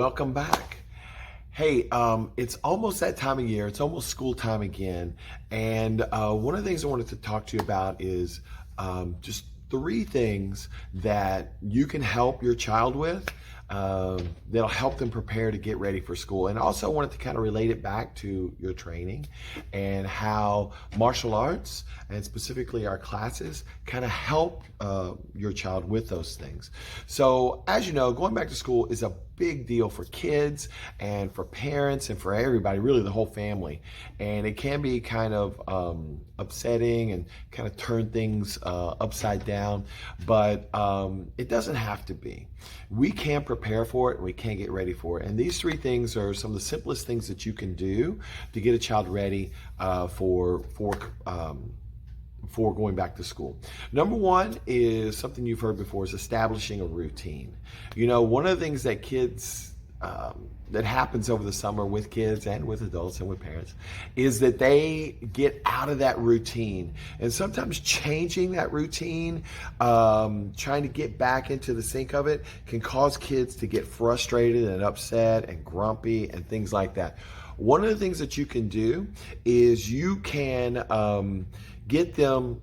welcome back. Hey, it's almost that time of year. It's almost school time again. And one of the things I wanted to talk to you about is just three things that you can help your child with that'll help them prepare to get ready for school. And also wanted to kind of relate it back to your training and how martial arts and specifically our classes kind of help your child with those things. So as you know, going back to school is a big deal for kids and for parents and for everybody, really the whole family. And it can be kind of upsetting and kind of turn things upside down, but it doesn't have to be. We can prepare for it and we can get ready for it. And these three things are some of the simplest things that you can do to get a child ready for going back to school. Number one is something you've heard before, is establishing a routine. You know, one of the things that kids, that happens over the summer with kids and with adults and with parents is that they get out of that routine. And sometimes changing that routine, trying to get back into the sync of it can cause kids to get frustrated and upset and grumpy and things like that. One of the things that you can do is you can get them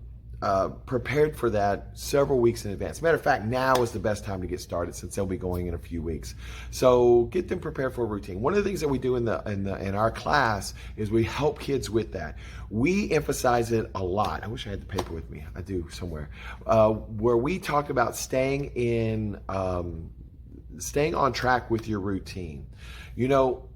prepared for that several weeks in advance. Matter of fact, now is the best time to get started since they'll be going in a few weeks. So get them prepared for a routine. One of the things that we do in our class is we help kids with that. We emphasize it a lot. I wish I had the paper with me. I do somewhere. Where we talk about staying on track with your routine. You know,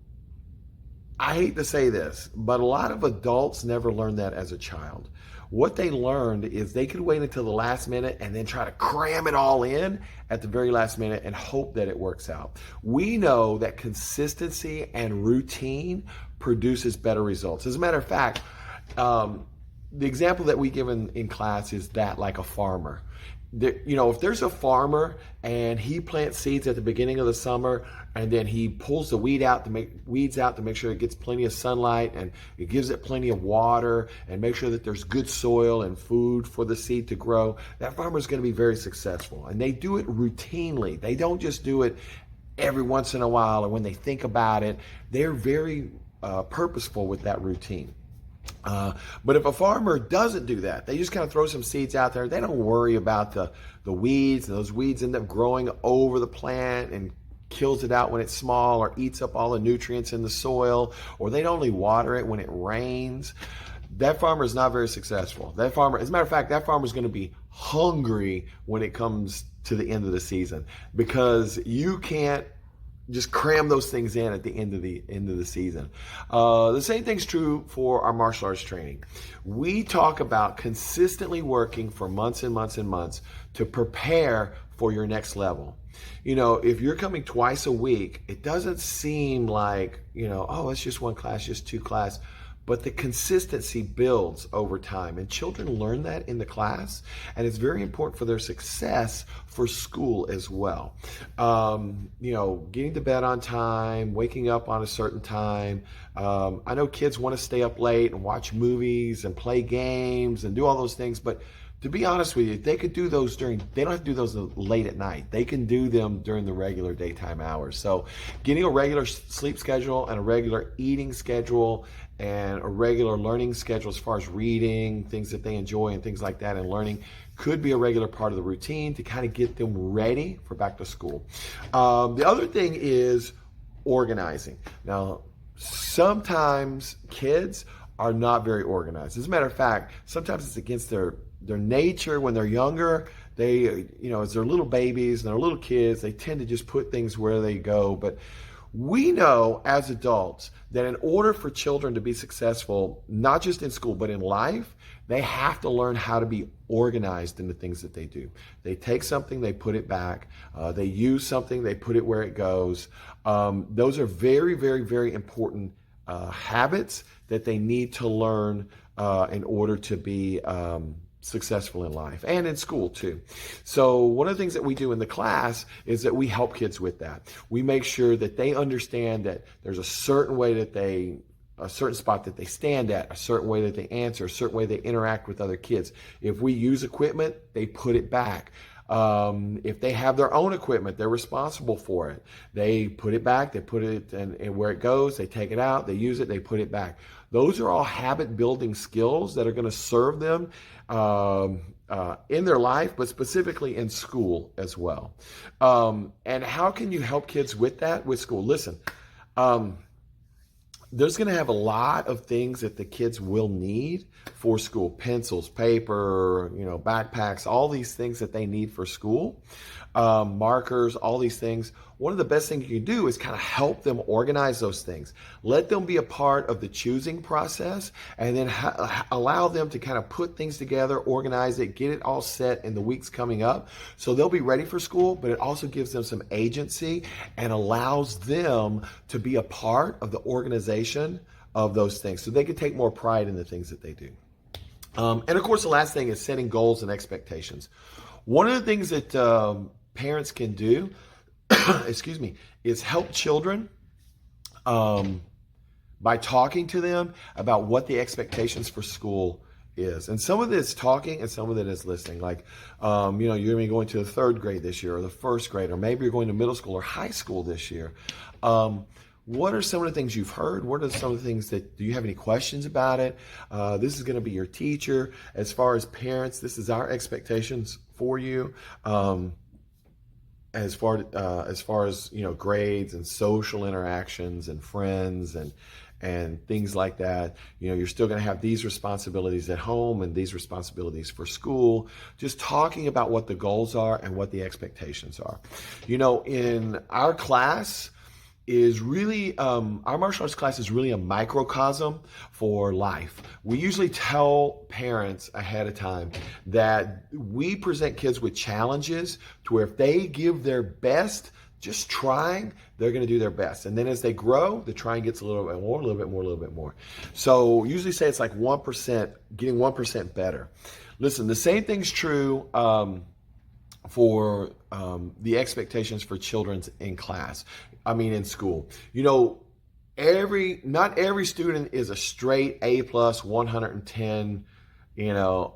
I hate to say this, but a lot of adults never learned that as a child. What they learned is they could wait until the last minute and then try to cram it all in at the very last minute and hope that it works out. We know that consistency and routine produces better results. As a matter of fact, the example that we give in class is that like a farmer. If there's a farmer and he plants seeds at the beginning of the summer and then he pulls the weeds out to make sure it gets plenty of sunlight and it gives it plenty of water and make sure that there's good soil and food for the seed to grow, that farmer is going to be very successful. And they do it routinely. They don't just do it every once in a while or when they think about it. They're very purposeful with that routine. But if a farmer doesn't do that, they just kind of throw some seeds out there, they don't worry about the weeds, and those weeds end up growing over the plant and kills it out when it's small or eats up all the nutrients in the soil, or they only water it when it rains, that farmer is not very successful. That farmer, as a matter of fact, that farmer is going to be hungry when it comes to the end of the season because you can't just cram those things in at the end of the season. The same thing's true for our martial arts training. We talk about consistently working for months and months and months to prepare for your next level. You know, if you're coming twice a week, it doesn't seem like, oh, it's just one class, just two class. But the consistency builds over time, and children learn that in the class, and it's very important for their success for school as well. Getting to bed on time, waking up on a certain time. I know kids want to stay up late and watch movies and play games and do all those things, but to be honest with you, they could do those they don't have to do those late at night. They can do them during the regular daytime hours. So getting a regular sleep schedule and a regular eating schedule and a regular learning schedule as far as reading, things that they enjoy and things like that and learning could be a regular part of the routine to kind of get them ready for back to school. The other thing is organizing. Now, sometimes kids are not very organized. As a matter of fact, sometimes it's against their nature when they're younger. They, as they're little babies and they're little kids, they tend to just put things where they go. But we know as adults that in order for children to be successful, not just in school, but in life, they have to learn how to be organized in the things that they do. They take something, they put it back. They use something, they put it where it goes. Those are very, very, very important habits that they need to learn in order to be successful in life and in school too. So one of the things that we do in the class is that we help kids with that. We make sure that they understand that there's a certain way that a certain spot that they stand at, a certain way that they answer, a certain way they interact with other kids. If we use equipment, they put it back. If they have their own equipment, they're responsible for it. They put it back, they put it and where it goes, they take it out, they use it, they put it back. Those are all habit building skills that are going to serve them in their life, but specifically in school as well. And how can you help kids with that with school? Listen, there's going to have a lot of things that the kids will need for school: pencils, paper, backpacks, all these things that they need for school, markers, all these things. One of the best things you can do is kind of help them organize those things. Let them be a part of the choosing process, and then allow them to kind of put things together, organize it, get it all set in the weeks coming up, so they'll be ready for school, but it also gives them some agency and allows them to be a part of the organization of those things, so they can take more pride in the things that they do. And of course, the last thing is setting goals and expectations. One of the things that parents can do, excuse me, is help children by talking to them about what the expectations for school is. And some of it is talking and some of it is listening. Like, you're going to be going to the third grade this year or the first grade, or maybe you're going to middle school or high school this year. What are some of the things you've heard? What are some of the things do you have any questions about it? This is going to be your teacher. As far as parents, this is our expectations for you. As far as grades and social interactions and friends and things like that, you're still going to have these responsibilities at home and these responsibilities for school. Just talking about what the goals are and what the expectations are. In our class is really, our martial arts class is really a microcosm for life. We usually tell parents ahead of time that we present kids with challenges to where if they give their best, just trying, they're going to do their best. And then as they grow, the trying gets a little bit more, a little bit more, a little bit more. So usually say it's like 1%, getting 1% better. Listen, the same thing's true for the expectations for children in class. In school. Not every student is a straight A+, 110,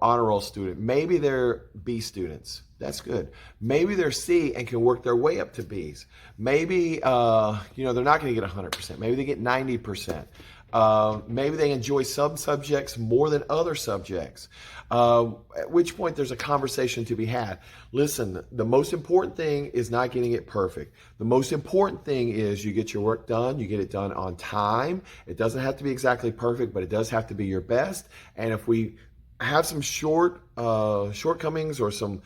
honor roll student. Maybe they're B students. That's good. Maybe they're C and can work their way up to Bs. Maybe, they're not going to get 100%. Maybe they get 90%. Maybe they enjoy some subjects more than other subjects, at which point there's a conversation to be had. Listen, the most important thing is not getting it perfect. The most important thing is you get your work done, you get it done on time. It doesn't have to be exactly perfect, but it does have to be your best. And if we have some shortcomings or some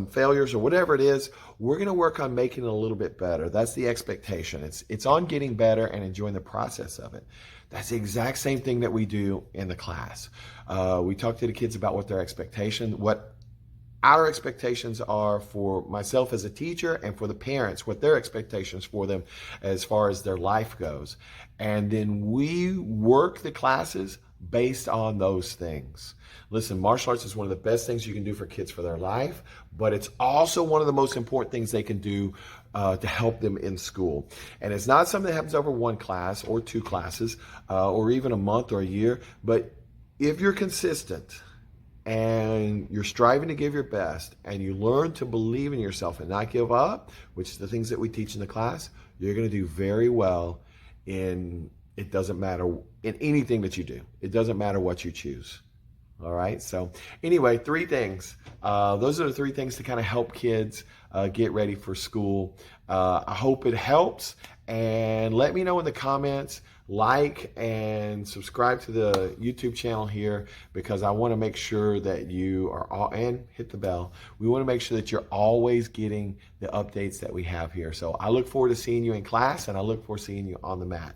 failures or whatever it is, we're going to work on making it a little bit better. That's the expectation. It's on getting better and enjoying the process of it. That's the exact same thing that we do in the class. We talk to the kids about what our expectations are for myself as a teacher, and for the parents, what their expectations for them as far as their life goes. And then we work the classes based on those things. Listen, martial arts is one of the best things you can do for kids for their life, but it's also one of the most important things they can do to help them in school. And it's not something that happens over one class or two classes or even a month or a year, but if you're consistent and you're striving to give your best and you learn to believe in yourself and not give up, which is the things that we teach in the class, you're going to do very well it doesn't matter in anything that you do. It doesn't matter what you choose. All right. So anyway, 3 things. Those are the 3 things to kind of help kids get ready for school. I hope it helps. And let me know in the comments, like and subscribe to the YouTube channel here, because I want to make sure that you are and hit the bell. We want to make sure that you're always getting the updates that we have here. So I look forward to seeing you in class, and I look forward to seeing you on the mat.